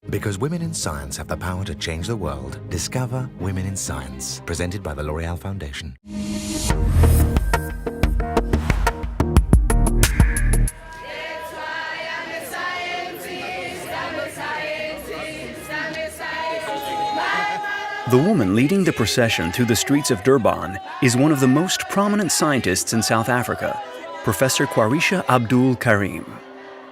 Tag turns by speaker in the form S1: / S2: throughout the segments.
S1: Because women in science have the power to change the world, discover Women in Science, presented by the L'Oreal Foundation.
S2: The woman leading the procession through the streets of Durban is one of the most prominent scientists in South Africa, Professor Quarraisha Abdool Karim.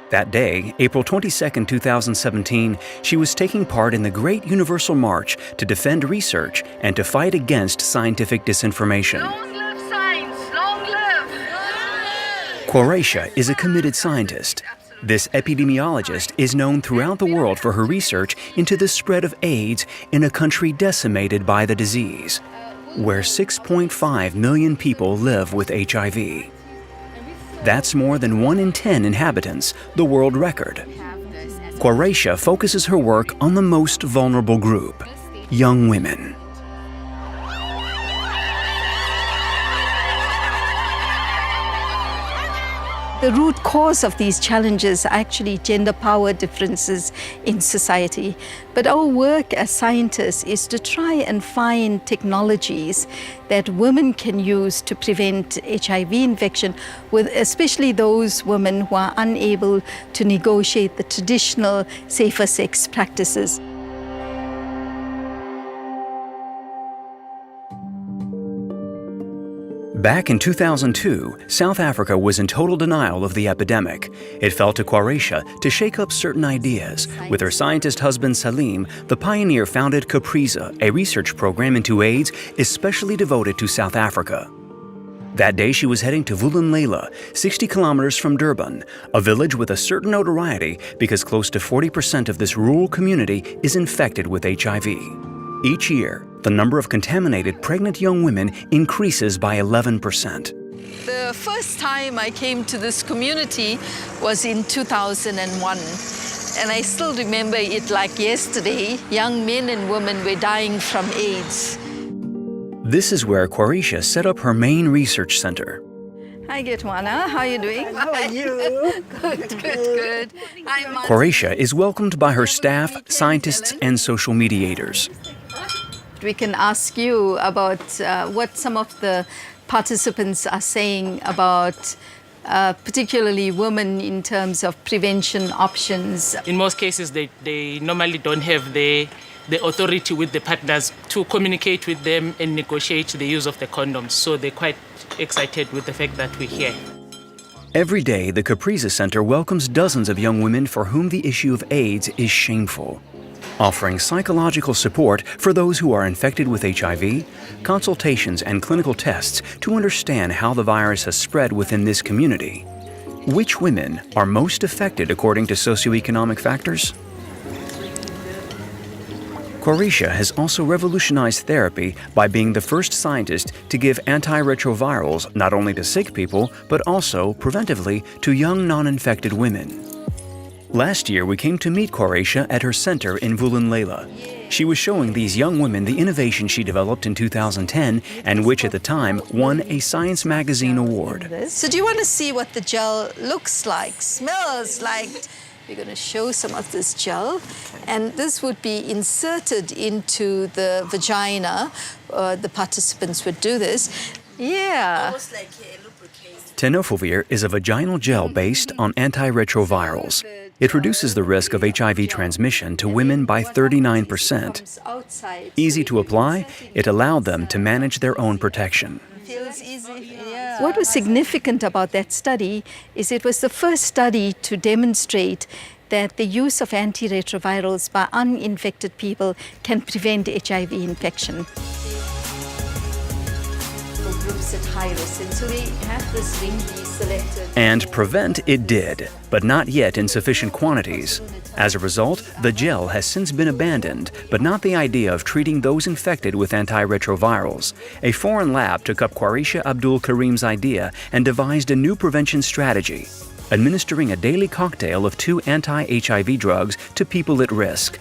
S2: That day, April 22, 2017, she was taking part in the Great Universal March to defend research and to fight against scientific disinformation.
S3: Long live science! Long live!
S2: Quarraisha is a committed scientist. This epidemiologist is known throughout the world for her research into the spread of AIDS in a country decimated by the disease, where 6.5 million people live with HIV. That's more than 1 in 10 inhabitants, the world record. Quarraisha focuses her work on the most vulnerable group, young women.
S4: The root cause of these challenges are actually gender power differences in society. But our work as scientists is to try and find technologies that women can use to prevent HIV infection, with especially those women who are unable to negotiate the traditional safer sex practices.
S2: Back in 2002, South Africa was in total denial of the epidemic. It fell to Quarraisha to shake up certain ideas. With her scientist husband Salim, the pioneer founded Quarraisha, a research program into AIDS especially devoted to South Africa. That day she was heading to Vulindlela, 60 kilometers from Durban, a village with a certain notoriety because close to 40% of this rural community is infected with HIV. Each year, the number of contaminated pregnant young women increases by 11%.
S4: The first time I came to this community was in 2001. And I still remember it like yesterday. Young men and women were dying from AIDS.
S2: This is where Quarraisha set up her main research center.
S4: Hi, Getwana. How are you doing? How are you? Good.
S2: Quarraisha is welcomed by her staff, scientists, and social mediators.
S4: We can ask you about what some of the participants are saying about particularly women in terms of prevention options.
S5: In most cases, they normally don't have the authority with the partners to communicate with them and negotiate the use of the condoms. So they're quite excited with the fact that we're here.
S2: Every day, the Quarraisha Center welcomes dozens of young women for whom the issue of AIDS is shameful, offering psychological support for those who are infected with HIV, consultations and clinical tests to understand how the virus has spread within this community. Which women are most affected according to socioeconomic factors? Quarraisha has also revolutionized therapy by being the first scientist to give antiretrovirals not only to sick people, but also, preventively, to young non-infected women. Last year, we came to meet Quarraisha at her center in Vulindlela. She was showing these young women the innovation she developed in 2010 and which at the time won a Science Magazine award.
S4: So do you want to see what the gel looks like, smells like? We're going to show some of this gel, and this would be inserted into the vagina. The participants would do this. Yeah.
S3: Almost like a lubricant.
S2: Tenofovir is a vaginal gel based on antiretrovirals. It reduces the risk of HIV transmission to women by 39%. Easy to apply, it allowed them to manage their own protection.
S4: What was significant about that study is it was the first study to demonstrate that the use of antiretrovirals by uninfected people can prevent HIV infection. Groups at high risk, and so they have this ring be selected.
S2: And prevent it did, but not yet in sufficient quantities. As a result, the gel has since been abandoned, but not the idea of treating those infected with antiretrovirals. A foreign lab took up Quarraisha Abdool Karim's idea and devised a new prevention strategy, administering a daily cocktail of 2 anti-HIV drugs to people at risk.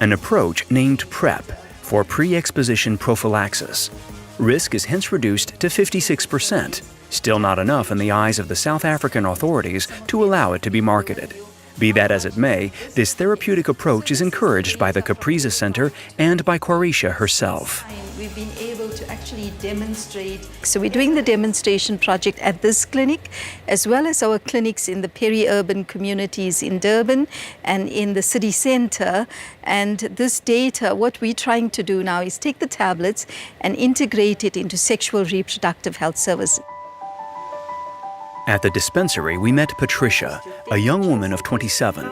S2: An approach named PrEP, for pre-exposition prophylaxis. Risk is hence reduced to 56%, still not enough in the eyes of the South African authorities to allow it to be marketed. Be that as it may, this therapeutic approach is encouraged by the Quarraisha Center and by Quarraisha herself.
S4: We've been able to actually demonstrate. So we're doing the demonstration project at this clinic, as well as our clinics in the peri-urban communities in Durban and in the city center. And this data, what we're trying to do now is take the tablets and integrate it into sexual reproductive health services.
S2: At the dispensary, we met Patricia, a young woman of 27.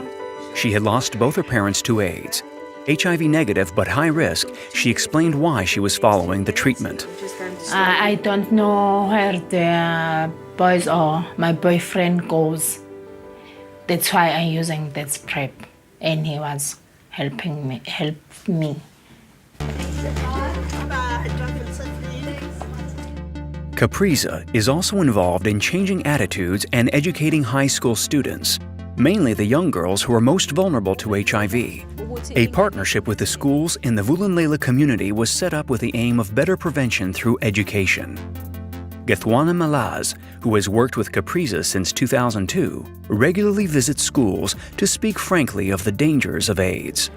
S2: She had lost both her parents to AIDS. HIV negative but high risk, she explained why she was following the treatment.
S6: I don't know where the boys or my boyfriend goes. That's why I'm using this PrEP, and he was helping me.
S2: Quarraisha is also involved in changing attitudes and educating high school students, mainly the young girls who are most vulnerable to HIV. A partnership with the schools in the Vulindlela community was set up with the aim of better prevention through education. Gethwana Malaz, who has worked with Quarraisha since 2002, regularly visits schools to speak frankly of the dangers of AIDS.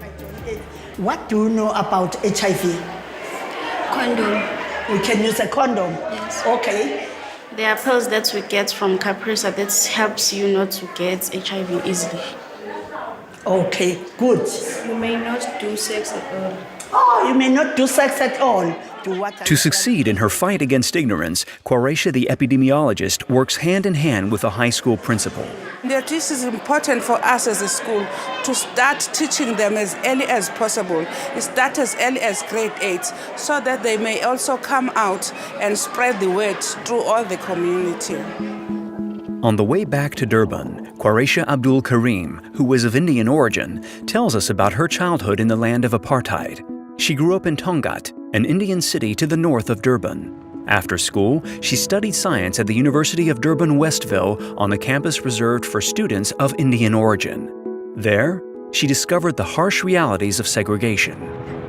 S7: What do you know about HIV?
S8: Condom.
S7: We can use a condom?
S8: Yes.
S7: Okay.
S8: There are pills that we get from Quarraisha that helps you not to get HIV easily.
S7: Okay, good.
S8: You may not do sex at all.
S7: Oh, you may not do sex at all.
S2: To succeed in her fight against ignorance, Quarraisha the epidemiologist works hand in hand with a high school principal.
S9: This is important for us as a school to start teaching them as early as possible. Start as early as grade 8 so that they may also come out and spread the word through all the community.
S2: On the way back to Durban, Quarraisha Abdool Karim, who was of Indian origin, tells us about her childhood in the land of apartheid. She grew up in Tongaat, an Indian city to the north of Durban. After school, she studied science at the University of Durban-Westville on the campus reserved for students of Indian origin. There, she discovered the harsh realities of segregation.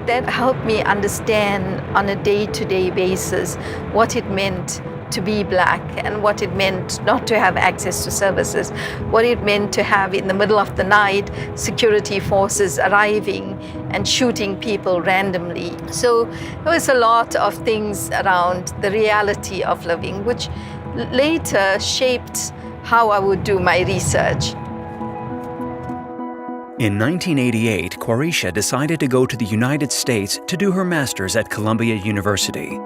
S4: That helped me understand on a day-to-day basis what it meant to be black and what it meant not to have access to services, what it meant to have in the middle of the night security forces arriving and shooting people randomly. So there was a lot of things around the reality of living, which later shaped how I would do my research.
S2: In 1988, Quarraisha decided to go to the United States to do her master's at Columbia University.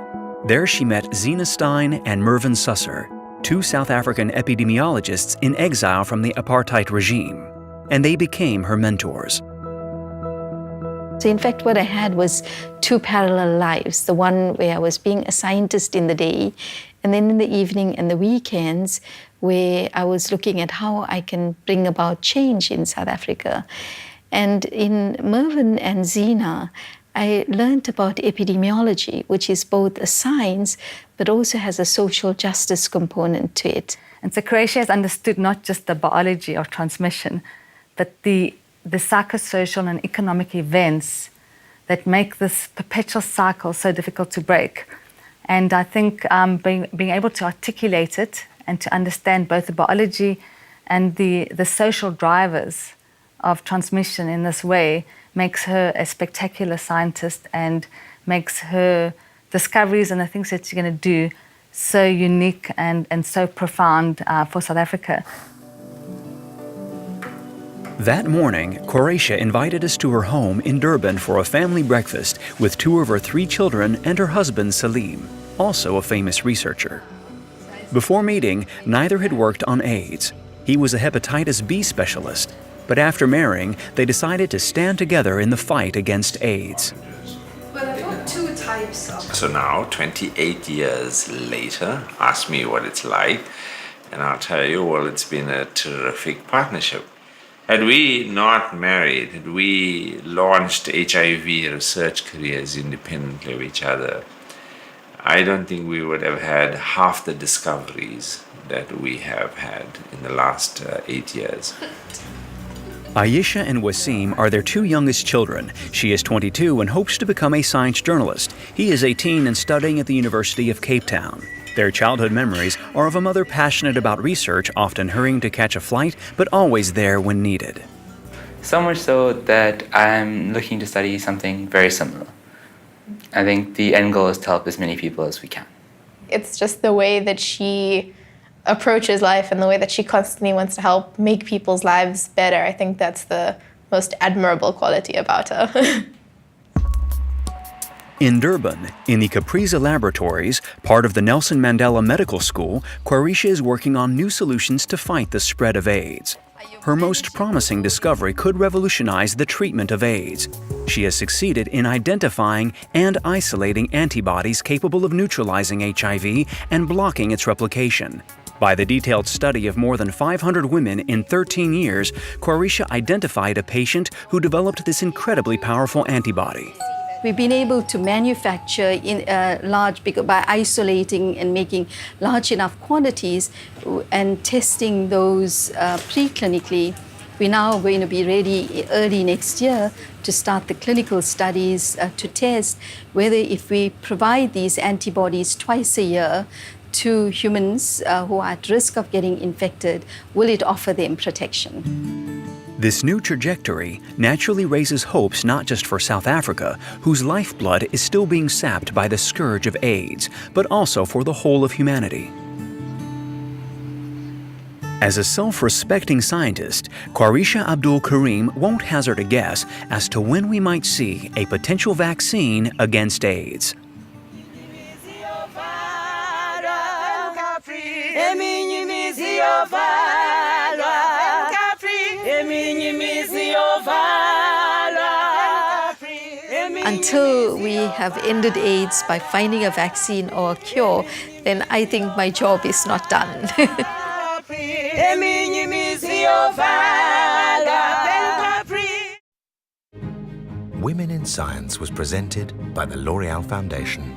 S2: There she met Zina Stein and Mervyn Susser, two South African epidemiologists in exile from the apartheid regime, and they became her mentors.
S4: So in fact, what I had was two parallel lives, the one where I was being a scientist in the day, and then in the evening and the weekends, where I was looking at how I can bring about change in South Africa. And in Mervyn and Zina, I learned about epidemiology, which is both a science, but also has a social justice component to it.
S10: And so Quarraisha has understood not just the biology of transmission, but the psychosocial and economic events that make this perpetual cycle so difficult to break. And I think being able to articulate it and to understand both the biology and the social drivers of transmission in this way makes her a spectacular scientist and makes her discoveries and the things that she's going to do so unique and so profound for South Africa.
S2: That morning, Quarraisha invited us to her home in Durban for a family breakfast with two of her 3 children and her husband Salim, also a famous researcher. Before meeting, neither had worked on AIDS. He was a hepatitis B specialist, but after marrying, they decided to stand together in the fight against AIDS.
S3: Well, I've got 2 types of...
S11: So now, 28 years later, ask me what it's like, and I'll tell you, well, it's been a terrific partnership. Had we not married, had we launched HIV research careers independently of each other, I don't think we would have had half the discoveries that we have had in the last 8 years.
S2: Ayesha and Wasim are their 2 youngest children. She is 22 and hopes to become a science journalist. He is 18 and studying at the University of Cape Town. Their childhood memories are of a mother passionate about research, often hurrying to catch a flight, but always there when needed.
S12: So much so that I'm looking to study something very similar. I think the end goal is to help as many people as we can.
S13: It's just the way that she approaches life and the way that she constantly wants to help make people's lives better. I think that's the most admirable quality about her.
S2: In Durban, in the Capriza Laboratories, part of the Nelson Mandela Medical School, Quarraisha is working on new solutions to fight the spread of AIDS. Her most promising discovery could revolutionize the treatment of AIDS. She has succeeded in identifying and isolating antibodies capable of neutralizing HIV and blocking its replication. By the detailed study of more than 500 women in 13 years, Quarraisha identified a patient who developed this incredibly powerful antibody.
S4: We've been able to manufacture in by isolating and making large enough quantities and testing those preclinically. We're now going to be ready early next year to start the clinical studies to test whether if we provide these antibodies twice a year to humans who are at risk of getting infected, will it offer them protection?
S2: This new trajectory naturally raises hopes not just for South Africa, whose lifeblood is still being sapped by the scourge of AIDS, but also for the whole of humanity. As a self-respecting scientist, Quarraisha Abdool Karim won't hazard a guess as to when we might see a potential vaccine against AIDS.
S4: Until we have ended AIDS by finding a vaccine or a cure, then I think my job is not done.
S1: Women in Science was presented by the L'Oreal Foundation.